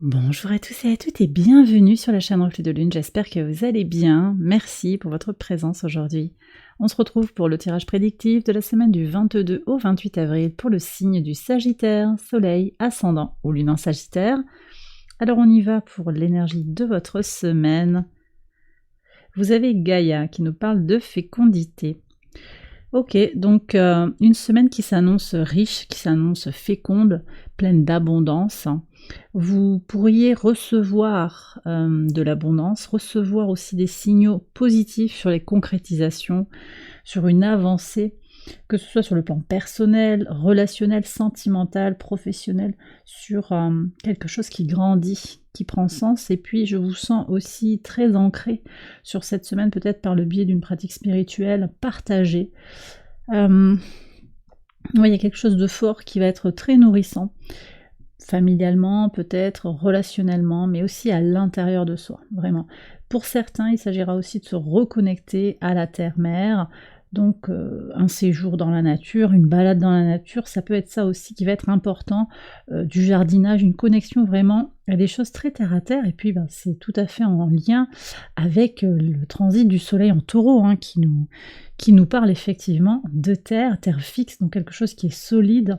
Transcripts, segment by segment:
Bonjour à tous et à toutes et bienvenue sur la chaîne Reflet de Lune, j'espère que vous allez bien. Merci pour votre présence aujourd'hui. On se retrouve pour le tirage prédictif de la semaine du 22 au 28 avril pour le signe du Sagittaire, Soleil, Ascendant ou Lune en Sagittaire. Alors on y va pour l'énergie de votre semaine. Vous avez Gaïa qui nous parle de fécondité. Ok, donc une semaine qui s'annonce riche, qui s'annonce féconde, pleine d'abondance. Vous pourriez recevoir de l'abondance, recevoir aussi des signaux positifs sur les concrétisations, sur une avancée, que ce soit sur le plan personnel, relationnel, sentimental, professionnel, sur quelque chose qui grandit, qui prend sens. Et puis je vous sens aussi très ancré sur cette semaine, peut-être par le biais d'une pratique spirituelle partagée. Il y a quelque chose de fort qui va être très nourrissant, familialement, peut-être, relationnellement, mais aussi à l'intérieur de soi, vraiment. Pour certains, il s'agira aussi de se reconnecter à la terre-mère, donc un séjour dans la nature, une balade dans la nature, ça peut être ça aussi qui va être important, du jardinage, une connexion vraiment à des choses très terre-à-terre, et puis c'est tout à fait en lien avec le transit du soleil en taureau, hein, qui nous parle effectivement de terre, terre fixe, donc quelque chose qui est solide,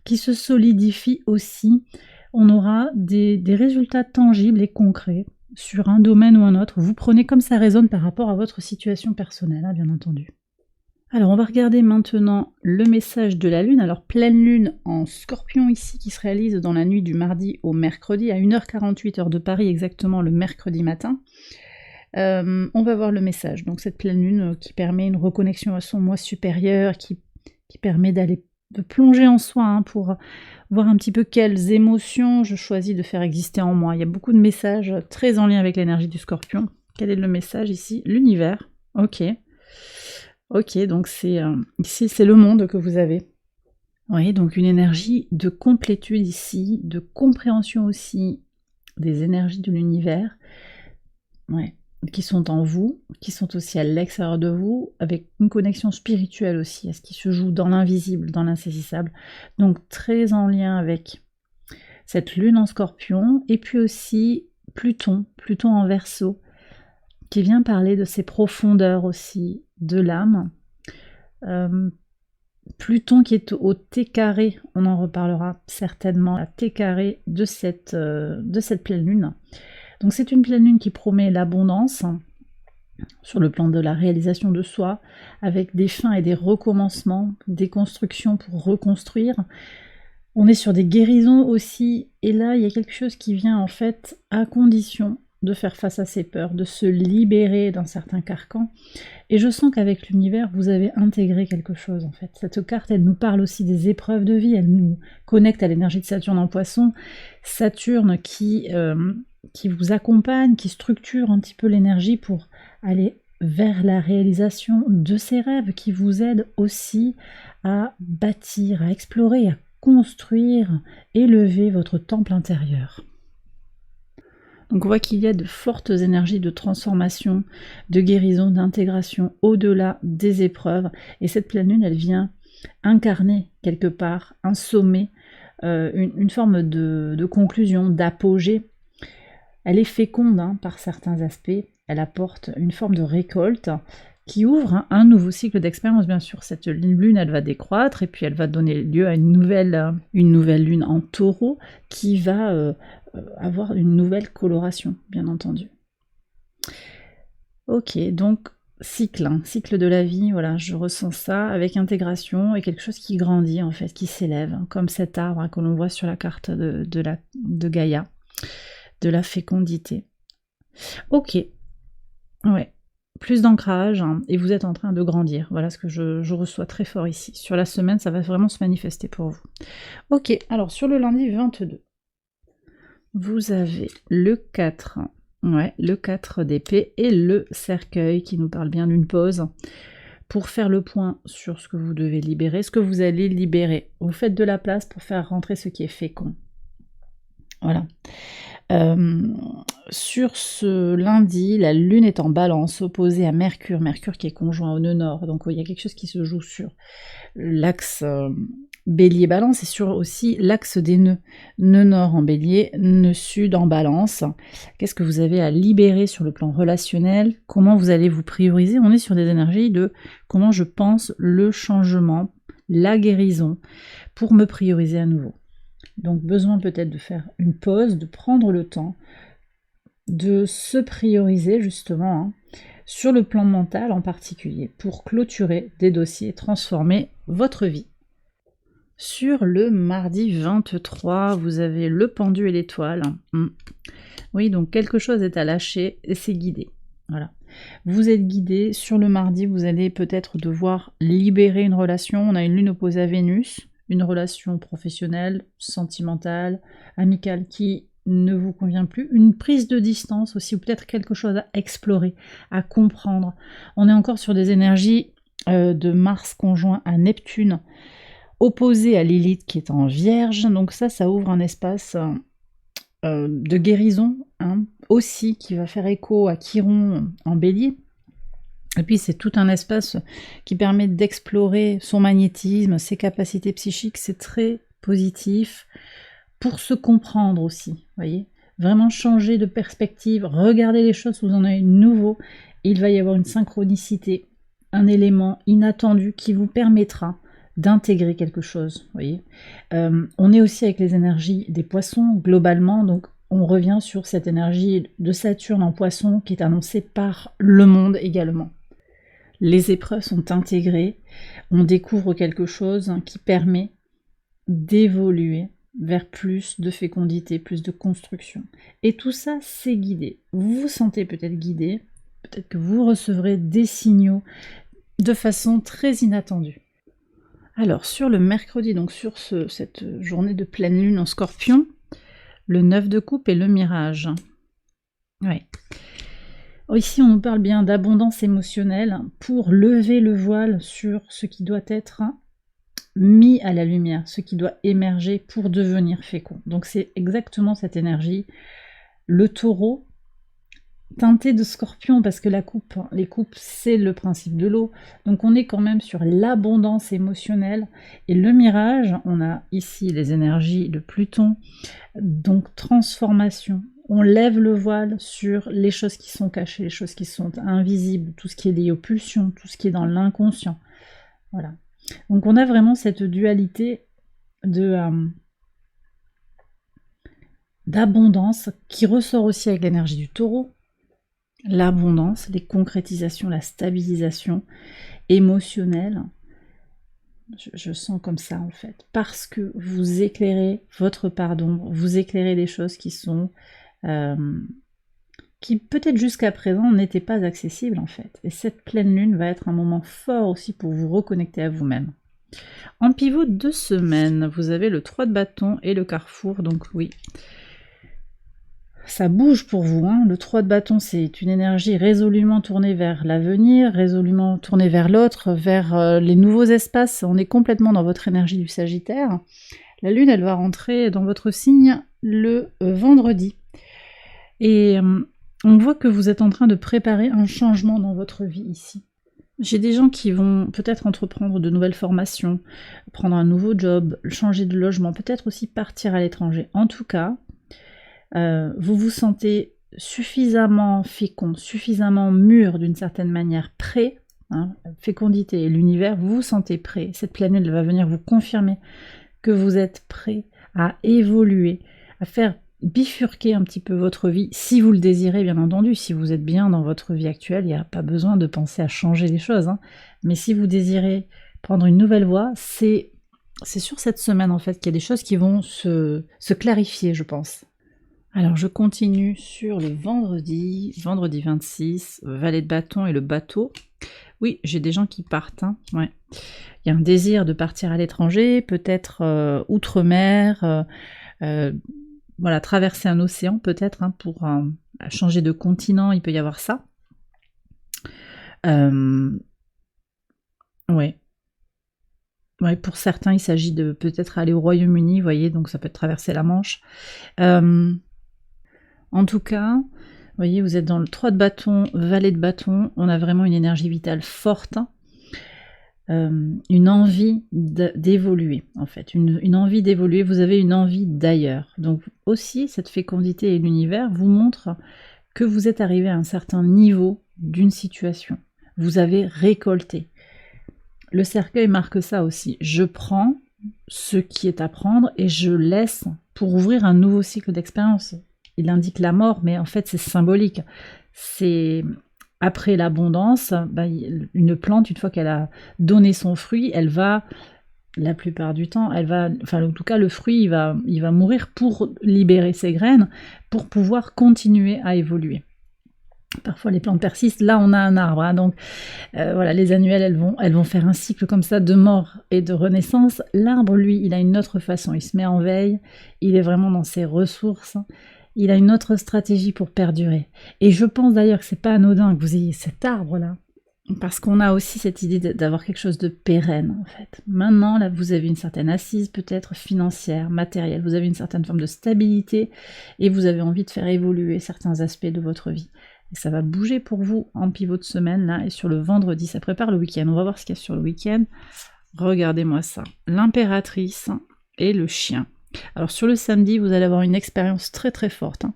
qui se solidifie aussi. On aura des résultats tangibles et concrets sur un domaine ou un autre. Vous prenez comme ça résonne par rapport à votre situation personnelle, hein, bien entendu. Alors on va regarder maintenant le message de la Lune. Alors pleine Lune en Scorpion ici qui se réalise dans la nuit du mardi au mercredi à 1h48 heure de Paris exactement le mercredi matin. On va voir le message. Donc cette pleine Lune qui permet une reconnexion à son moi supérieur, qui permet de plonger en soi, hein, pour voir un petit peu quelles émotions je choisis de faire exister en moi. Il y a beaucoup de messages très en lien avec l'énergie du Scorpion. Quel est le message ici? L'univers. Ok, donc ici c'est le monde que vous avez. Oui, donc une énergie de complétude ici, de compréhension aussi des énergies de l'univers. Ouais, qui sont en vous, qui sont aussi à l'extérieur de vous, avec une connexion spirituelle aussi, à ce qui se joue dans l'invisible, dans l'insaisissable. Donc très en lien avec cette lune en Scorpion, et puis aussi Pluton en Verseau, qui vient parler de ces profondeurs aussi de l'âme. Pluton qui est au T carré, on en reparlera certainement, à T carré de cette pleine lune. Donc c'est une pleine lune qui promet l'abondance sur le plan de la réalisation de soi, avec des fins et des recommencements, des constructions pour reconstruire. On est sur des guérisons aussi, et là il y a quelque chose qui vient en fait à condition de faire face à ses peurs, de se libérer d'un certain carcan. Et je sens qu'avec l'univers, vous avez intégré quelque chose en fait. Cette carte, elle nous parle aussi des épreuves de vie, elle nous connecte à l'énergie de Saturne en Poisson. Saturne qui vous accompagne, qui structure un petit peu l'énergie pour aller vers la réalisation de ses rêves, qui vous aide aussi à bâtir, à explorer, à construire, élever votre temple intérieur. Donc on voit qu'il y a de fortes énergies de transformation, de guérison, d'intégration au-delà des épreuves. Et cette pleine lune, elle vient incarner quelque part un sommet, une forme de conclusion, d'apogée. Elle est féconde, hein, par certains aspects. Elle apporte une forme de récolte qui ouvre un nouveau cycle d'expérience. Bien sûr, cette lune, elle va décroître et puis elle va donner lieu à une nouvelle lune en taureau qui va avoir une nouvelle coloration, bien entendu. Ok, donc cycle de la vie, voilà, je ressens ça avec intégration et quelque chose qui grandit en fait, qui s'élève, hein, comme cet arbre, hein, que l'on voit sur la carte de Gaïa, de la fécondité. Ok, ouais, plus d'ancrage, hein, et vous êtes en train de grandir, voilà ce que je reçois très fort ici. Sur la semaine, ça va vraiment se manifester pour vous. Ok, alors sur le lundi 22, vous avez le 4, le 4 d'épée et le cercueil qui nous parle bien d'une pause pour faire le point sur ce que vous devez libérer, ce que vous allez libérer. Vous faites de la place pour faire rentrer ce qui est fécond. Voilà. Sur ce lundi, la lune est en balance, opposée à Mercure qui est conjoint au nœud nord, donc il y a quelque chose qui se joue sur l'axe Bélier Balance, c'est sur aussi l'axe des nœuds. Nœud nord en Bélier, nœud sud en Balance. Qu'est-ce que vous avez à libérer sur le plan relationnel? Comment vous allez vous prioriser? On est sur des énergies de comment je pense le changement, la guérison, pour me prioriser à nouveau. Donc besoin peut-être de faire une pause, de prendre le temps, de se prioriser justement, hein, sur le plan mental en particulier, pour clôturer des dossiers, transformer votre vie. Sur le mardi 23, vous avez le pendu et l'étoile. Oui, donc quelque chose est à lâcher et c'est guidé. Voilà. Vous êtes guidé. Sur le mardi, vous allez peut-être devoir libérer une relation. On a une lune opposée à Vénus, une relation professionnelle, sentimentale, amicale qui ne vous convient plus. Une prise de distance aussi, ou peut-être quelque chose à explorer, à comprendre. On est encore sur des énergies de Mars conjoint à Neptune, opposé à Lilith qui est en Vierge, donc ça ouvre un espace de guérison, hein, aussi, qui va faire écho à Chiron en Bélier. Et puis c'est tout un espace qui permet d'explorer son magnétisme, ses capacités psychiques, c'est très positif pour se comprendre aussi, voyez, vraiment changer de perspective, regarder les choses sous un œil nouveau, il va y avoir une synchronicité, un élément inattendu qui vous permettra d'intégrer quelque chose, voyez. On est aussi avec les énergies des poissons, globalement, donc on revient sur cette énergie de Saturne en poisson qui est annoncée par le monde également. Les épreuves sont intégrées, on découvre quelque chose qui permet d'évoluer vers plus de fécondité, plus de construction. Et tout ça, c'est guidé. Vous vous sentez peut-être guidé, peut-être que vous recevrez des signaux de façon très inattendue. Alors, sur le mercredi, donc sur cette journée de pleine lune en Scorpion, le 9 de coupe et le mirage. Oui. Ici, on nous parle bien d'abondance émotionnelle pour lever le voile sur ce qui doit être mis à la lumière, ce qui doit émerger pour devenir fécond. Donc c'est exactement cette énergie. Le taureau, teinté de scorpion, parce que les coupes, c'est le principe de l'eau. Donc on est quand même sur l'abondance émotionnelle. Et le mirage, on a ici les énergies de Pluton, donc transformation. On lève le voile sur les choses qui sont cachées, les choses qui sont invisibles, tout ce qui est lié aux pulsions, tout ce qui est dans l'inconscient. Voilà. Donc on a vraiment cette dualité d'abondance qui ressort aussi avec l'énergie du taureau. L'abondance, les concrétisations, la stabilisation émotionnelle. Je sens comme ça en fait. Parce que vous éclairez votre part d'ombre, vous éclairez des choses qui sont... qui peut-être jusqu'à présent n'étaient pas accessibles en fait. Et cette pleine lune va être un moment fort aussi pour vous reconnecter à vous-même. En pivot de semaine, vous avez le 3 de bâton et le carrefour, donc oui. Ça bouge pour vous, hein. Le 3 de bâton, c'est une énergie résolument tournée vers l'avenir, résolument tournée vers l'autre, vers les nouveaux espaces. On est complètement dans votre énergie du Sagittaire. La lune, elle va rentrer dans votre signe le vendredi. Et on voit que vous êtes en train de préparer un changement dans votre vie ici. J'ai des gens qui vont peut-être entreprendre de nouvelles formations, prendre un nouveau job, changer de logement, peut-être aussi partir à l'étranger. En tout cas, vous vous sentez suffisamment fécond, suffisamment mûr d'une certaine manière, prêt, hein, fécondité et l'univers, vous vous sentez prêt. Cette planète elle va venir vous confirmer que vous êtes prêt à évoluer, à faire bifurquer un petit peu votre vie, si vous le désirez bien entendu. Si vous êtes bien dans votre vie actuelle, il n'y a pas besoin de penser à changer les choses, hein. Mais si vous désirez prendre une nouvelle voie, c'est sur cette semaine en fait qu'il y a des choses qui vont se clarifier, je pense. Alors je continue sur le vendredi 26, valet de bâton et le bateau. Oui, j'ai des gens qui partent, hein, ouais. Il y a un désir de partir à l'étranger, peut-être outre-mer, voilà, traverser un océan peut-être, hein, pour changer de continent, il peut y avoir ça. Ouais. Ouais, pour certains, il s'agit de peut-être aller au Royaume-Uni, vous voyez, donc ça peut être traverser la Manche. En tout cas, vous voyez, vous êtes dans le 3 de bâton, valet de bâton, on a vraiment une énergie vitale forte. une envie d'évoluer, en fait, une envie d'évoluer, vous avez une envie d'ailleurs. Donc aussi, cette fécondité et l'univers vous montrent que vous êtes arrivé à un certain niveau d'une situation. Vous avez récolté. Le cercueil marque ça aussi. Je prends ce qui est à prendre et je laisse pour ouvrir un nouveau cycle d'expérience. Il indique la mort, mais en fait c'est symbolique. C'est après l'abondance, une plante, une fois qu'elle a donné son fruit, elle va, la plupart du temps, en tout cas le fruit, il va mourir pour libérer ses graines, pour pouvoir continuer à évoluer. Parfois les plantes persistent, là on a un arbre, hein, donc voilà, les annuelles elles vont faire un cycle comme ça de mort et de renaissance. L'arbre lui, il a une autre façon, il se met en veille, il est vraiment dans ses ressources, il a une autre stratégie pour perdurer. Et je pense d'ailleurs que c'est pas anodin que vous ayez cet arbre là, parce qu'on a aussi cette idée d'avoir quelque chose de pérenne en fait. Maintenant là vous avez une certaine assise peut-être financière, matérielle, vous avez une certaine forme de stabilité et vous avez envie de faire évoluer certains aspects de votre vie. Et ça va bouger pour vous en pivot de semaine, là, et sur le vendredi, ça prépare le week-end. On va voir ce qu'il y a sur le week-end. Regardez-moi ça. L'impératrice et le chien. Alors sur le samedi, vous allez avoir une expérience très très forte, hein,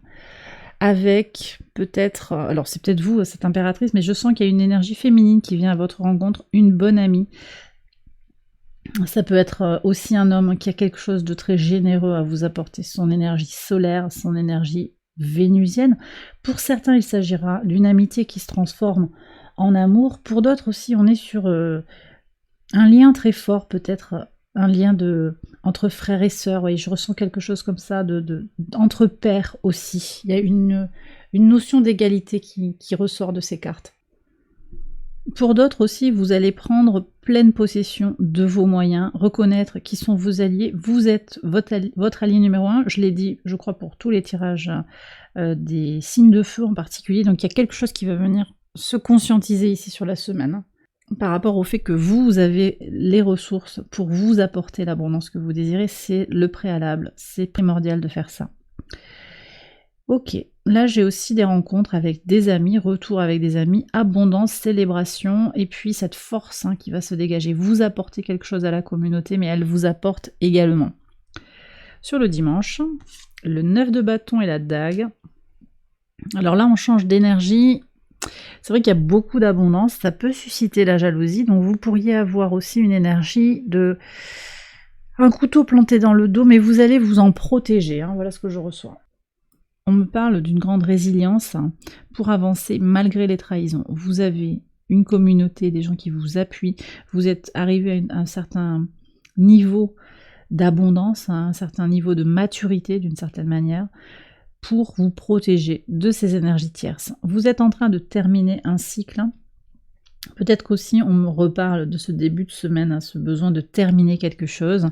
avec peut-être, alors c'est peut-être vous, cette impératrice, mais je sens qu'il y a une énergie féminine qui vient à votre rencontre, une bonne amie. Ça peut être aussi un homme qui a quelque chose de très généreux à vous apporter, son énergie solaire, son énergie vénusienne. Pour certains, il s'agira d'une amitié qui se transforme en amour. Pour d'autres aussi, on est sur un lien très fort, peut-être un lien entre frères et sœurs. Oui, je ressens quelque chose comme ça, entre pairs aussi. Il y a une notion d'égalité qui ressort de ces cartes. Pour d'autres aussi, vous allez prendre pleine possession de vos moyens, reconnaître qui sont vos alliés. Vous êtes votre allié numéro 1, je l'ai dit, je crois, pour tous les tirages des signes de feu en particulier. Donc il y a quelque chose qui va venir se conscientiser ici sur la semaine, par rapport au fait que vous avez les ressources pour vous apporter l'abondance que vous désirez. C'est le préalable, c'est primordial de faire ça. Ok, là j'ai aussi des rencontres avec des amis, retour avec des amis, abondance, célébration, et puis cette force qui va se dégager. Vous apportez quelque chose à la communauté, mais elle vous apporte également. Sur le dimanche, le 9 de bâton et la dague. Alors là on change d'énergie. C'est vrai qu'il y a beaucoup d'abondance, ça peut susciter la jalousie, donc vous pourriez avoir aussi une énergie de un couteau planté dans le dos, mais vous allez vous en protéger, hein, voilà ce que je reçois. On me parle d'une grande résilience pour avancer malgré les trahisons. Vous avez une communauté, des gens qui vous appuient, vous êtes arrivé à un certain niveau d'abondance, à un certain niveau de maturité d'une certaine manière, pour vous protéger de ces énergies tierces. Vous êtes en train de terminer un cycle. Peut-être qu'aussi on me reparle de ce début de semaine, ce besoin de terminer quelque chose.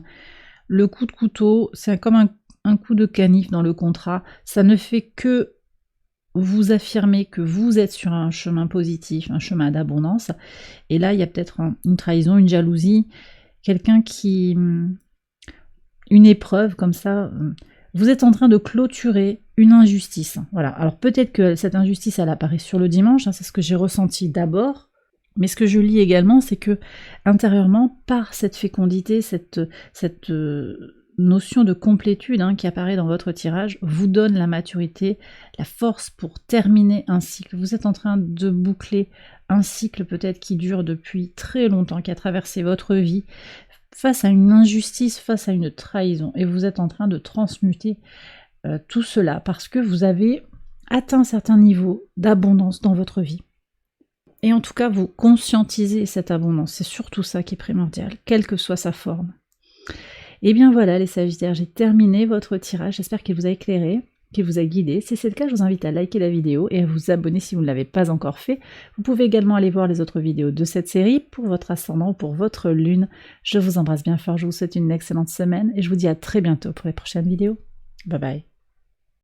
Le coup de couteau, c'est comme un coup de canif dans le contrat, ça ne fait que vous affirmer que vous êtes sur un chemin positif, un chemin d'abondance, et là il y a peut-être une trahison, une jalousie, quelqu'un qui... une épreuve comme ça, vous êtes en train de clôturer une injustice, voilà. Alors peut-être que cette injustice elle apparaît sur le dimanche, c'est ce que j'ai ressenti d'abord, mais ce que je lis également, c'est que intérieurement, par cette fécondité, cette notion de complétude qui apparaît dans votre tirage, vous donne la maturité, la force pour terminer un cycle. Vous êtes en train de boucler un cycle peut-être qui dure depuis très longtemps, qui a traversé votre vie, face à une injustice, face à une trahison, et vous êtes en train de transmuter tout cela, parce que vous avez atteint un certain niveau d'abondance dans votre vie. Et en tout cas, vous conscientisez cette abondance, c'est surtout ça qui est primordial, quelle que soit sa forme. Et bien voilà les Sagittaires, j'ai terminé votre tirage, j'espère qu'il vous a éclairé, qu'il vous a guidé. Si c'est le cas, je vous invite à liker la vidéo et à vous abonner si vous ne l'avez pas encore fait. Vous pouvez également aller voir les autres vidéos de cette série pour votre ascendant ou pour votre lune. Je vous embrasse bien fort, je vous souhaite une excellente semaine et je vous dis à très bientôt pour les prochaines vidéos. Bye bye.